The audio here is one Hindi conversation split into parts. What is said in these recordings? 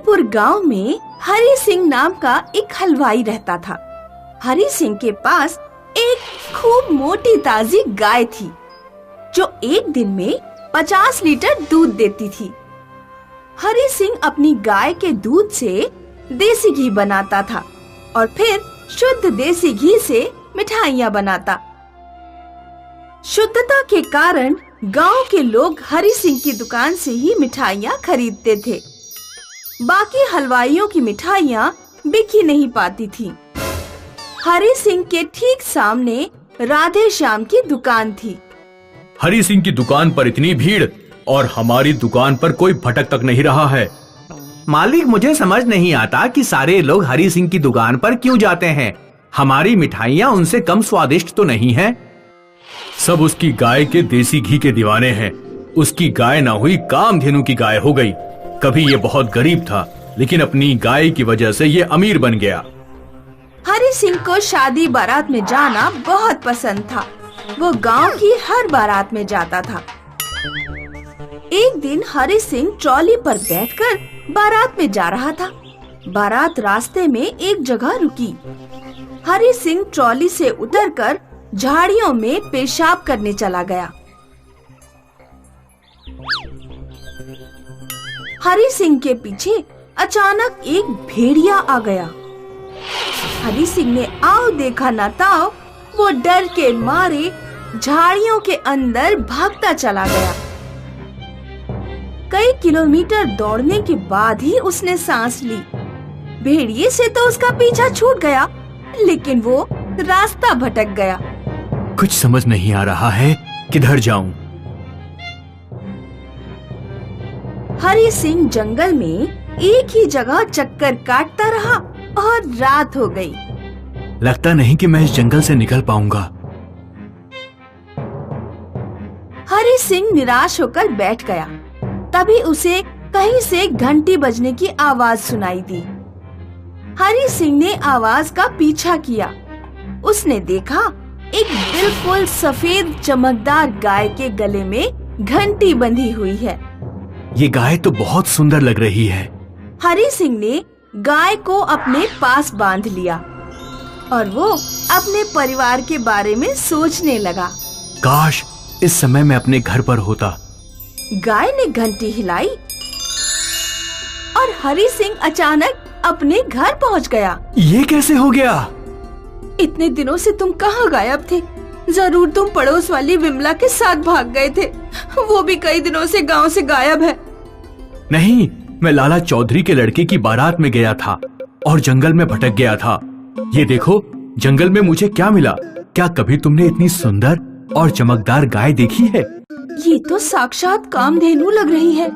अमीरपुर गांव में हरि सिंह नाम का एक हलवाई रहता था। हरि सिंह के पास एक खूब मोटी ताजी गाय थी जो एक दिन में 50 लीटर दूध देती थी। हरि सिंह अपनी गाय के दूध से देसी घी बनाता था और फिर शुद्ध देसी घी से मिठाइयाँ बनाता। शुद्धता के कारण गांव के लोग हरि सिंह की दुकान से ही मिठाइयाँ खरीदते थे। बाकी हलवाइयों की मिठाइयाँ बिक ही नहीं पाती थीं। हरि सिंह के ठीक सामने राधे श्याम की दुकान थी। हरि सिंह की दुकान पर इतनी भीड़ और हमारी दुकान पर कोई भटक तक नहीं रहा है। मालिक, मुझे समझ नहीं आता कि सारे लोग हरि सिंह की दुकान पर क्यों जाते हैं। हमारी मिठाइयाँ उनसे कम स्वादिष्ट तो नहीं हैं। सब उसकी गाय के देसी घी के दीवाने हैं। उसकी गाय ना हुई कामधेनु की गाय हो गई। कभी ये बहुत गरीब था लेकिन अपनी गाय की वजह से ये अमीर बन गया। हरि सिंह को शादी बारात में जाना बहुत पसंद था। वो गांव की हर बारात में जाता था। एक दिन हरि सिंह ट्रॉली पर बैठकर बारात में जा रहा था। बारात रास्ते में एक जगह रुकी। हरि सिंह ट्रॉली से उतरकर झाड़ियों में पेशाब करने चला गया। हरि सिंह के पीछे अचानक एक भेड़िया आ गया। हरि सिंह ने आओ देखा ना ताओ, वो डर के मारे झाड़ियों के अंदर भागता चला गया। कई किलोमीटर दौड़ने के बाद ही उसने सांस ली। भेड़िए से तो उसका पीछा छूट गया लेकिन वो रास्ता भटक गया। कुछ समझ नहीं आ रहा है, किधर जाऊं? हरि सिंह जंगल में एक ही जगह चक्कर काटता रहा और रात हो गई। लगता नहीं कि मैं इस जंगल से निकल पाऊंगा। हरि सिंह निराश होकर बैठ गया। तभी उसे कहीं से घंटी बजने की आवाज सुनाई दी। हरि सिंह ने आवाज का पीछा किया। उसने देखा एक बिल्कुल सफेद चमकदार गाय के गले में घंटी बंधी हुई है। ये गाय तो बहुत सुंदर लग रही है। हरि सिंह ने गाय को अपने पास बांध लिया और वो अपने परिवार के बारे में सोचने लगा। काश इस समय मैं अपने घर पर होता। गाय ने घंटी हिलाई और हरि सिंह अचानक अपने घर पहुंच गया। ये कैसे हो गया? इतने दिनों से तुम कहाँ गायब थे? जरूर तुम पड़ोस वाली विमला के साथ भाग गए थे। वो भी कई दिनों से गांव से गायब है। नहीं, मैं लाला चौधरी के लड़के की बारात में गया था और जंगल में भटक गया था। ये देखो, जंगल में मुझे क्या मिला। क्या कभी तुमने इतनी सुंदर और चमकदार गाय देखी है? ये तो साक्षात कामधेनु लग रही है।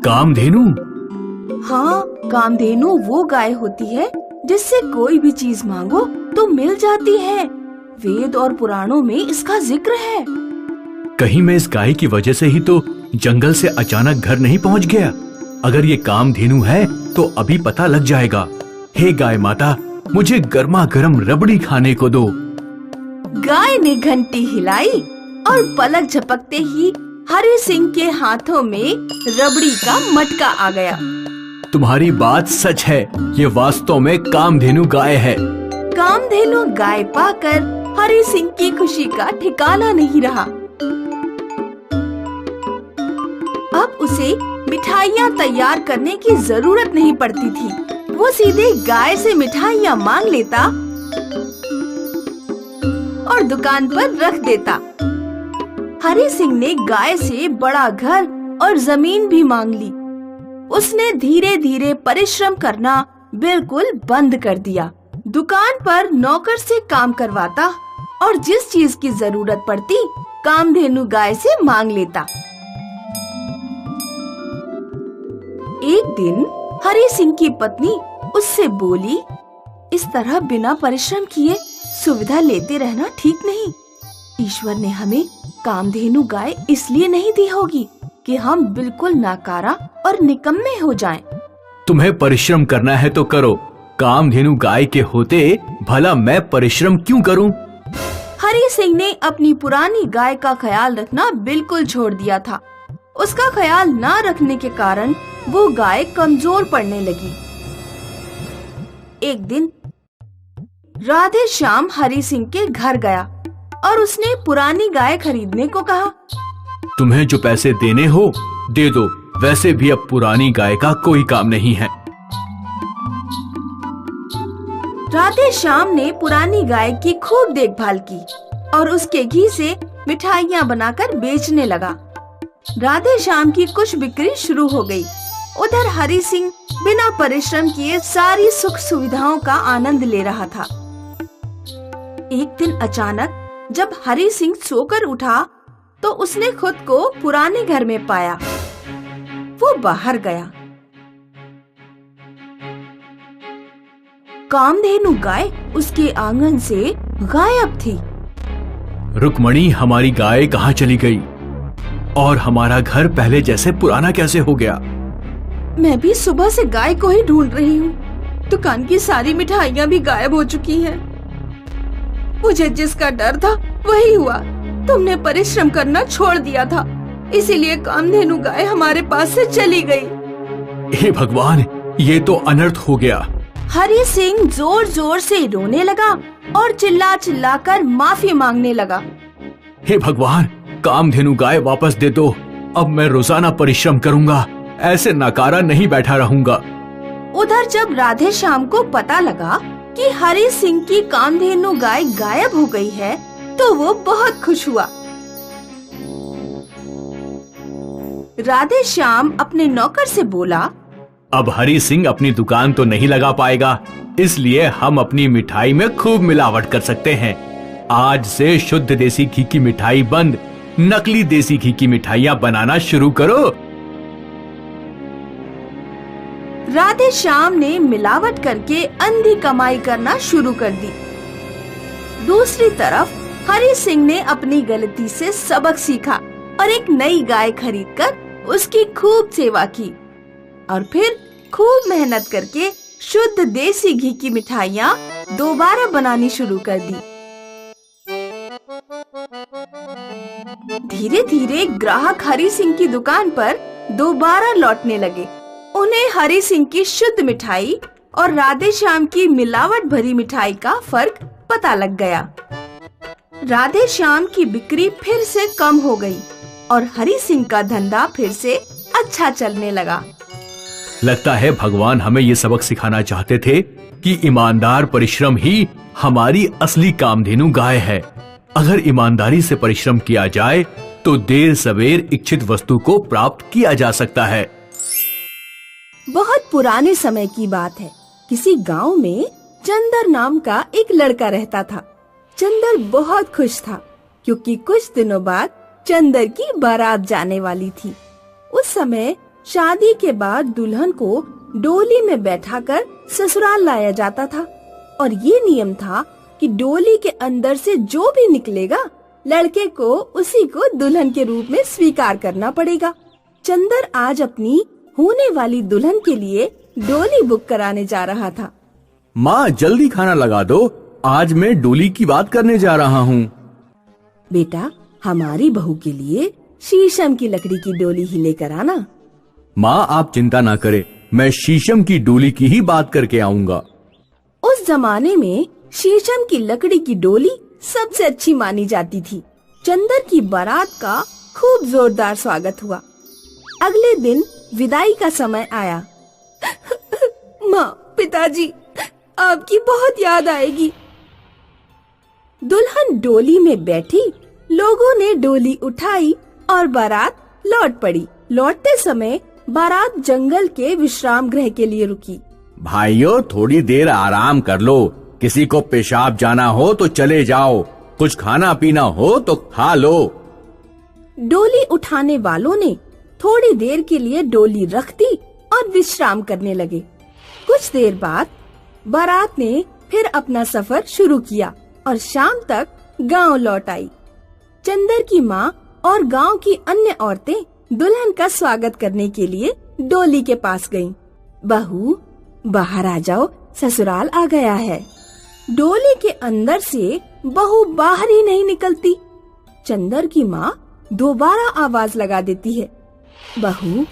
कामधेनु? हाँ, कामधेनु वो गाय होती है जिससे कोई भी चीज मांगो तो मिल जाती है। वेद और पुराणों में इसका जिक्र है। कहीं मैं इस गाय की वजह से ही तो जंगल से अचानक घर नहीं पहुंच गया। अगर ये कामधेनु है तो अभी पता लग जाएगा। हे गाय माता, मुझे गर्मा गर्म रबड़ी खाने को दो। गाय ने घंटी हिलाई और पलक झपकते ही हरि सिंह के हाथों में रबड़ी का मटका आ गया। तुम्हारी बात सच है, ये वास्तव में कामधेनु गाय है। कामधेनु गाय पाकर हरि सिंह की खुशी का ठिकाना नहीं रहा। अब उसे मिठाइयाँ तैयार करने की जरूरत नहीं पड़ती थी। वो सीधे गाय से मिठाइयाँ मांग लेता और दुकान पर रख देता। हरि सिंह ने गाय से बड़ा घर और जमीन भी मांग ली। उसने धीरे धीरे परिश्रम करना बिल्कुल बंद कर दिया। दुकान पर नौकर से काम करवाता और जिस चीज की जरूरत पड़ती कामधेनु गाय से मांग लेता। एक दिन हरि सिंह की पत्नी उससे बोली, इस तरह बिना परिश्रम किए सुविधा लेते रहना ठीक नहीं। ईश्वर ने हमें कामधेनु गाय इसलिए नहीं दी होगी कि हम बिल्कुल नाकारा और निकम्मे हो जाएं। तुम्हें परिश्रम करना है तो करो। कामधेनु गाय के होते भला मैं परिश्रम क्यों करूं? हरि सिंह ने अपनी पुरानी गाय का ख्याल रखना बिल्कुल छोड़ दिया था। उसका ख्याल न रखने के कारण वो गाय कमजोर पड़ने लगी। एक दिन राधे श्याम हरि सिंह के घर गया और उसने पुरानी गाय खरीदने को कहा। तुम्हें जो पैसे देने हो दे दो, वैसे भी अब पुरानी गाय का कोई काम नहीं है। राधे श्याम ने पुरानी गाय की खूब देखभाल की और उसके घी से मिठाइयाँ बनाकर बेचने लगा। राधे श्याम की कुछ बिक्री शुरू हो गई। उधर हरि सिंह बिना परिश्रम किए सारी सुख सुविधाओं का आनंद ले रहा था। एक दिन अचानक जब हरि सिंह सोकर उठा तो उसने खुद को पुराने घर में पाया। वो बाहर गया। कामधेनु गाय उसके आंगन से गायब थी। रुक्मणी, हमारी गाय कहाँ चली गई और हमारा घर पहले जैसे पुराना कैसे हो गया? मैं भी सुबह से गाय को ही ढूंढ रही हूँ। दुकान की सारी मिठाइयाँ भी गायब हो चुकी हैं। मुझे जिसका डर था वही हुआ। तुमने परिश्रम करना छोड़ दिया था, इसीलिए कामधेनु गाय हमारे पास से चली गई। हे भगवान, ये तो अनर्थ हो गया। हरि सिंह जोर जोर से रोने लगा और चिल्ला चिल्ला कर माफी मांगने लगा। हे भगवान, कामधेनु गाय वापस दे दो। अब मैं रोजाना परिश्रम करूंगा, ऐसे नकारा नहीं बैठा रहूंगा। उधर जब राधे श्याम को पता लगा कि हरि सिंह की कामधेनु गाय गायब हो गई है तो वो बहुत खुश हुआ। राधे श्याम अपने नौकर से बोला, अब हरि सिंह अपनी दुकान तो नहीं लगा पाएगा, इसलिए हम अपनी मिठाई में खूब मिलावट कर सकते हैं। आज से शुद्ध देसी घी की मिठाई बंद, नकली देसी घी की मिठाइयाँ बनाना शुरू करो। राधे श्याम ने मिलावट करके अंधी कमाई करना शुरू कर दी। दूसरी तरफ हरि सिंह ने अपनी गलती से सबक सीखा और एक नई गाय खरीदकर उसकी खूब सेवा की और फिर खूब मेहनत करके शुद्ध देसी घी की मिठाइयाँ दोबारा बनानी शुरू कर दी। धीरे धीरे ग्राहक हरि सिंह की दुकान पर दोबारा लौटने लगे। उन्हें हरि सिंह की शुद्ध मिठाई और राधे श्याम की मिलावट भरी मिठाई का फर्क पता लग गया। राधे श्याम की बिक्री फिर से कम हो गई और हरि सिंह का धंधा फिर से अच्छा चलने लगा। लगता है भगवान हमें ये सबक सिखाना चाहते थे कि ईमानदार परिश्रम ही हमारी असली कामधेनु गाय है। अगर ईमानदारी से परिश्रम किया जाए तो देर सवेर इच्छित वस्तु को प्राप्त किया जा सकता है। बहुत पुराने समय की बात है। किसी गांव में चंदर नाम का एक लड़का रहता था। चंदर बहुत खुश था क्योंकि कुछ दिनों बाद चंदर की बारात जाने वाली थी। उस समय शादी के बाद दुल्हन को डोली में बैठाकर ससुराल लाया जाता था और ये नियम था कि डोली के अंदर से जो भी निकलेगा लड़के को उसी को दुल्हन के रूप में स्वीकार करना पड़ेगा। चंदर आज अपनी होने वाली दुल्हन के लिए डोली बुक कराने जा रहा था। माँ, जल्दी खाना लगा दो, आज मैं डोली की बात करने जा रहा हूँ। बेटा, हमारी बहू के लिए शीशम की लकड़ी की डोली ही लेकर आना। माँ, आप चिंता ना करें, मैं शीशम की डोली की ही बात करके आऊँगा। उस जमाने में शीशम की लकड़ी की डोली सबसे अच्छी मानी जाती थी। चंदर की बारात का खूब जोरदार स्वागत हुआ। अगले दिन विदाई का समय आया। माँ, पिताजी, आपकी बहुत याद आएगी। दुल्हन डोली में बैठी, लोगों ने डोली उठाई और बारात लौट पड़ी। लौटते समय बारात जंगल के विश्राम गृह के लिए रुकी। भाइयों, थोड़ी देर आराम कर लो। किसी को पेशाब जाना हो तो चले जाओ, कुछ खाना पीना हो तो खा लो। डोली उठाने वालों ने थोड़ी देर के लिए डोली रख दी और विश्राम करने लगे। कुछ देर बाद बारात ने फिर अपना सफर शुरू किया और शाम तक गांव लौट आई। चंदर की माँ और गांव की अन्य औरतें दुल्हन का स्वागत करने के लिए डोली के पास गईं। बहू, बाहर आ जाओ, ससुराल आ गया है। डोली के अंदर से बहू बाहर ही नहीं निकलती। चंदर की माँ दोबारा आवाज लगा देती है, बहू,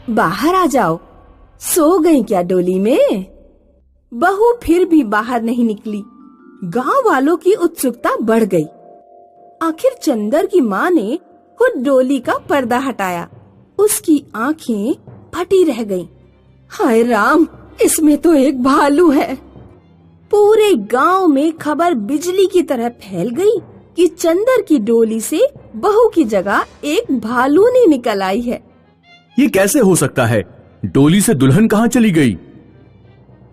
बाहर आ जाओ। सो गई क्या डोली में? बहू फिर भी बाहर नहीं निकली। गांव वालों की उत्सुकता बढ़ गई। आखिर चंदर की माँ ने खुद डोली का पर्दा हटाया। उसकी आंखें फटी रह गईं। हाय राम, इसमें तो एक भालू है। पूरे गांव में खबर बिजली की तरह फैल गई कि चंदर की डोली से बहू की जगह एक भालूनी निकल आई है। ये कैसे हो सकता है? डोली से दुल्हन कहाँ चली गई?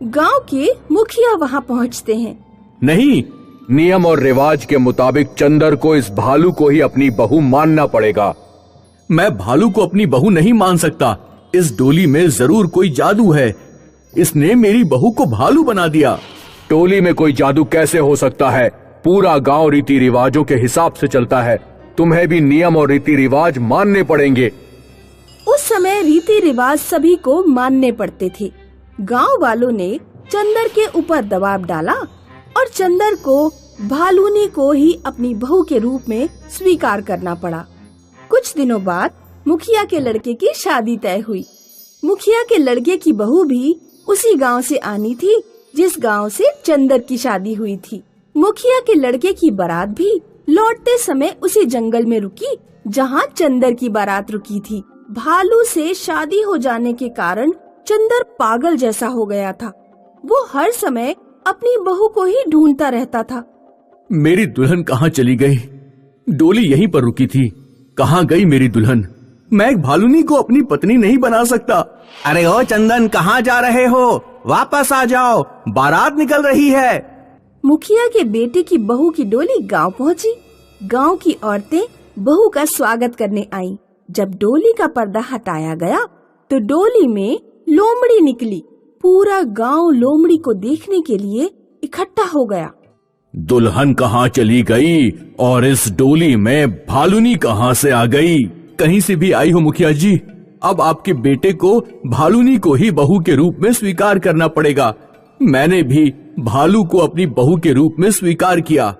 गांव के मुखिया वहां पहुंचते हैं। नहीं, नियम और रिवाज के मुताबिक चंदर को इस भालू को ही अपनी बहू मानना पड़ेगा। मैं भालू को अपनी बहू नहीं मान सकता। इस डोली में जरूर कोई जादू है। इसने मेरी बहू को भालू बना दिया। डोली में कोई जादू कैसे हो सकता है? पूरा गांव रीति रिवाजों के हिसाब से चलता है। तुम्हें भी नियम और रीति रिवाज मानने पड़ेंगे। उस समय रीति रिवाज सभी को मानने पड़ते थे। गांव वालों ने चंदर के ऊपर दबाव डाला और चंदर को भालूनी को ही अपनी बहू के रूप में स्वीकार करना पड़ा। कुछ दिनों बाद मुखिया के लड़के की शादी तय हुई। मुखिया के लड़के की बहू भी उसी गांव से आनी थी जिस गांव से चंदर की शादी हुई थी। मुखिया के लड़के की बारात भी लौटते समय उसी जंगल में रुकी जहां चंदर की बारात रुकी थी। भालू से शादी हो जाने के कारण चंदर पागल जैसा हो गया था। वो हर समय अपनी बहू को ही ढूंढता रहता था। मेरी दुल्हन कहाँ चली गई? डोली यहीं पर रुकी थी। कहाँ गई मेरी दुल्हन? मैं एक भालूनी को अपनी पत्नी नहीं बना सकता। अरे ओ चंदन, कहाँ जा रहे हो? वापस आ जाओ, बारात निकल रही है। मुखिया के बेटे की बहू की डोली गांव पहुंची। गांव की औरतें बहू का स्वागत करने आईं। जब डोली का पर्दा हटाया गया तो डोली में लोमड़ी निकली। पूरा गांव लोमड़ी को देखने के लिए इकट्ठा हो गया। दुल्हन कहाँ चली गई और इस डोली में भालूनी कहाँ से आ गई? कहीं से भी आई हो मुखिया जी। अब आपके बेटे को भालूनी को ही बहू के रूप में स्वीकार करना पड़ेगा। मैंने भी भालू को अपनी बहू के रूप में स्वीकार किया।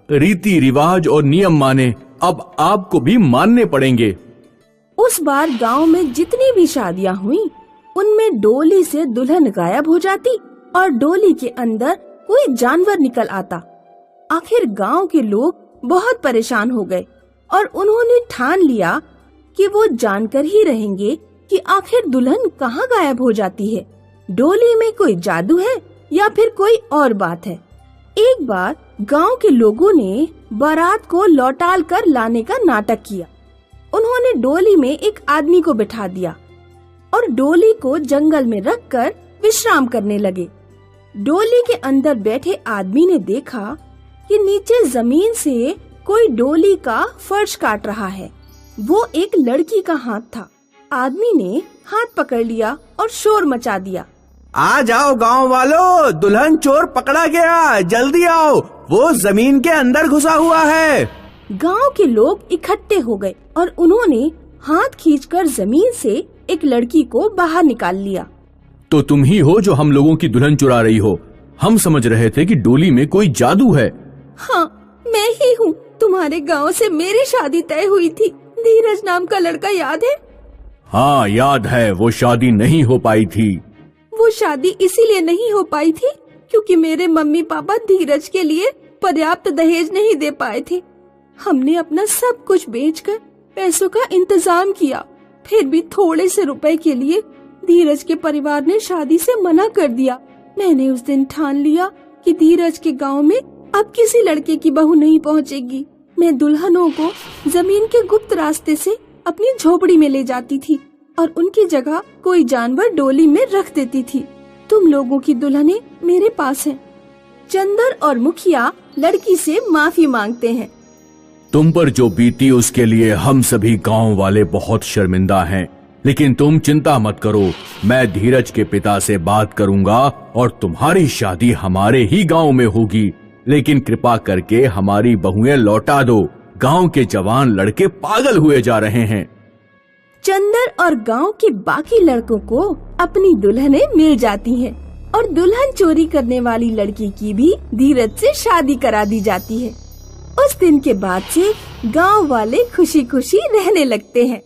रीति रिवाज और नियम माने, अब आपको भी मानने पड़ेंगे। उस बार गांव में जितनी भी शादियां हुई उनमें डोली से दुल्हन गायब हो जाती और डोली के अंदर कोई जानवर निकल आता। आखिर गांव के लोग बहुत परेशान हो गए और उन्होंने ठान लिया कि वो जानकर ही रहेंगे कि आखिर दुल्हन कहाँ गायब हो जाती है। डोली में कोई जादू है या फिर कोई और बात है। एक बार गांव के लोगों ने बारात को लौटाल कर लाने का नाटक किया। उन्होंने डोली में एक आदमी को बिठा दिया और डोली को जंगल में रखकर विश्राम करने लगे। डोली के अंदर बैठे आदमी ने देखा कि नीचे जमीन से कोई डोली का फर्श काट रहा है। वो एक लड़की का हाथ था। आदमी ने हाथ पकड़ लिया और शोर मचा दिया। आ जाओ गांव वालों, दुल्हन चोर पकड़ा गया, जल्दी आओ, वो जमीन के अंदर घुसा हुआ है। गांव के लोग इकट्ठे हो गए और उन्होंने हाथ खींचकर जमीन से एक लड़की को बाहर निकाल लिया। तो तुम ही हो जो हम लोगों की दुल्हन चुरा रही हो। हम समझ रहे थे कि डोली में कोई जादू है। हाँ, मैं ही हूँ। तुम्हारे गांव से मेरी शादी तय हुई थी। धीरज नाम का लड़का याद है? हाँ याद है, वो शादी नहीं हो पाई थी। वो शादी इसीलिए नहीं हो पाई थी क्योंकि मेरे मम्मी पापा धीरज के लिए पर्याप्त दहेज नहीं दे पाए थे। हमने अपना सब कुछ बेचकर पैसों का इंतजाम किया, फिर भी थोड़े से रुपए के लिए धीरज के परिवार ने शादी से मना कर दिया। मैंने उस दिन ठान लिया कि धीरज के गांव में अब किसी लड़के की बहू नहीं पहुंचेगी। मैं दुल्हनों को जमीन के गुप्त रास्ते से अपनी झोपड़ी में ले जाती थी और उनकी जगह कोई जानवर डोली में रख देती थी। तुम लोगों की दुल्हनें मेरे पास हैं। चंदर और मुखिया लड़की से माफी मांगते हैं। तुम पर जो बीती उसके लिए हम सभी गांव वाले बहुत शर्मिंदा हैं। लेकिन तुम चिंता मत करो, मैं धीरज के पिता से बात करूंगा और तुम्हारी शादी हमारे ही गांव में होगी। लेकिन कृपा करके हमारी बहुएं लौटा दो। गांव के जवान लड़के पागल हुए जा रहे हैं। चंदर और गांव के बाकी लड़कों को अपनी दुल्हनें मिल जाती हैं और दुल्हन चोरी करने वाली लड़की की भी धीरज से शादी करा दी जाती है। उस दिन के बाद से गांव वाले खुशी खुशी रहने लगते हैं।